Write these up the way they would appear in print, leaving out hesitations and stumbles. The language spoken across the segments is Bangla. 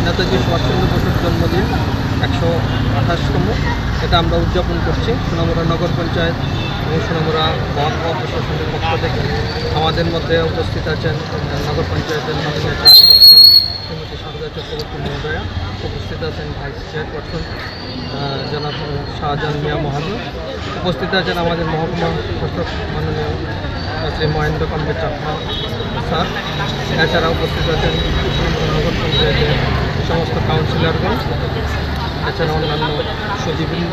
নেতাজি সুভাষচন্দ্র বসুর জন্মদিন 128তম। এটা আমরা উদযাপন করছি সোনামুড়া নগর পঞ্চায়েত এবং সোনামুড়া মহকুমা প্রশাসনের পক্ষ থেকে। আমাদের মধ্যে উপস্থিত আছেন নগর পঞ্চায়েতের মাননীয় চেয়ারপারসন শ্রীমতী সারদা চক্রবর্তী মহোদয়া, উপস্থিত আছেন ভাইস চেয়ারপারসন জনাব শাহজাহান মিয়া মহাজন, উপস্থিত আছেন আমাদের মহকুমা শাসক মাননীয় শ্রী মহেন্দ্র কাম্বে চাকমা স্যার। এছাড়া উপস্থিত আছেন নগর পঞ্চায়েতের সমস্ত কাউন্সিলরগণ, এছাড়া অন্যান্য সচিববৃন্দ,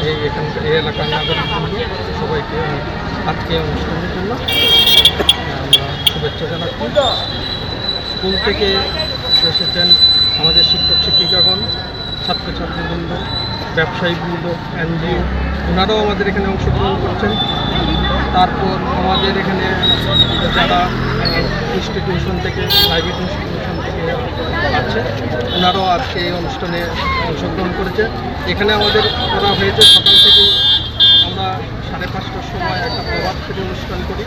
এই এলাকার নাগরিকবৃন্দ, সবাইকে আজকে অনুষ্ঠানের জন্য আমরা শুভেচ্ছা জানাচ্ছি। স্কুল থেকে এসেছেন আমাদের শিক্ষক শিক্ষিকাগণ, ছাত্রছাত্রীবৃন্দ, ব্যবসায়ীবৃন্দ, এনজিও, ওনারাও আমাদের এখানে অংশগ্রহণ করছেন। তারপর আমাদের এখানে যারা ইনস্টিটিউশন থেকে, প্রাইভেট ইনস্টিটিউশন থেকে আছে, ওনারাও আজকে এই অনুষ্ঠানে অংশগ্রহণ করেছে। এখানে আমাদের করা হয়েছে সকাল থেকে আমরা 5:30টার সময় একটা প্রভাত ফেরি অনুষ্ঠান করি।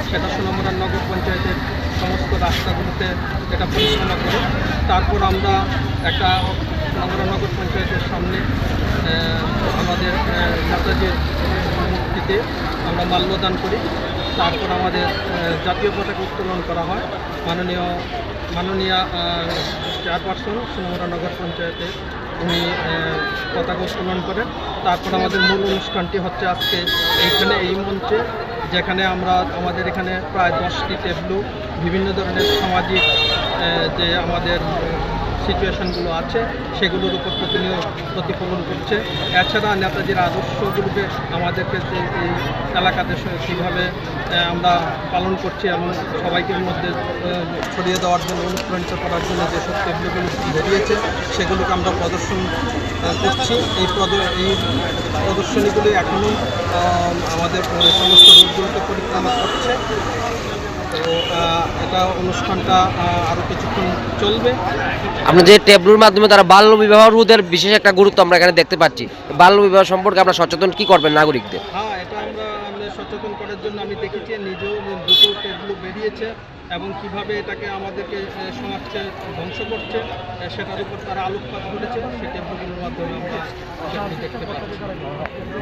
সেটা সোনামুড়া নগর পঞ্চায়েতের সমস্ত রাস্তাগুলোতে এটা পরিচালনা করি। তারপর আমরা একটা সোনামুড়া নগর পঞ্চায়েতের সামনে আমাদের নেতাজির মূর্তিতে আমরা মাল্যদান করি। তারপর আমাদের জাতীয় পতাকা উত্তোলন করা হয়। মাননীয় চেয়ারপারসন সোনামুড়া নগর পঞ্চায়েতের উনি পতাকা উত্তোলন করেন। তারপর আমাদের মূল অনুষ্ঠানটি হচ্ছে আজকে এইখানে এই মঞ্চে, যেখানে আমরা আমাদের এখানে প্রায় 10টি টেবলু বিভিন্ন ধরনের সামাজিক যে আমাদের সিচুয়েশনগুলো আছে সেগুলোর উপর প্রতিফলন করছে। এছাড়া নেতাজির আদর্শগুলোকে আমাদেরকে এই এলাকাতে কীভাবে আমরা পালন করছি এবং সবাইকে মধ্যে ছড়িয়ে দেওয়ার জন্য, অনুপ্রাণিত করার জন্য যেসব টেবলুগুলো বেরিয়েছে সেগুলোকে আমরা প্রদর্শন করছি। এই প্রদর্শনীগুলি এখনও আমাদের সমস্ত রোডগুলোতে পরিক্রমা করছে। তো এটা অনুষ্ঠানটা আরও কিছুক্ষণ চলবে। আপনার যে টেবলুর মাধ্যমে তারা বাল্য বিবাহ রোধের বিশেষ একটা গুরুত্ব আমরা এখানে দেখতে পাচ্ছি। বাল্য বিবাহ সম্পর্কে আমরা সচেতন কি করবেন নাগরিকদের? হ্যাঁ, এটা আমরা সচেতন করার জন্য আমি দেখেছি নিজেও দুটো টেবলু বেরিয়েছে এবং কিভাবে এটাকে আমাদেরকে সমাজকে ধ্বংস করছে সেটার উপর তারা আলোকপাত করেছে। সেই টেবলুগুলোর মাধ্যমে আমরা দেখতে পাচ্ছি।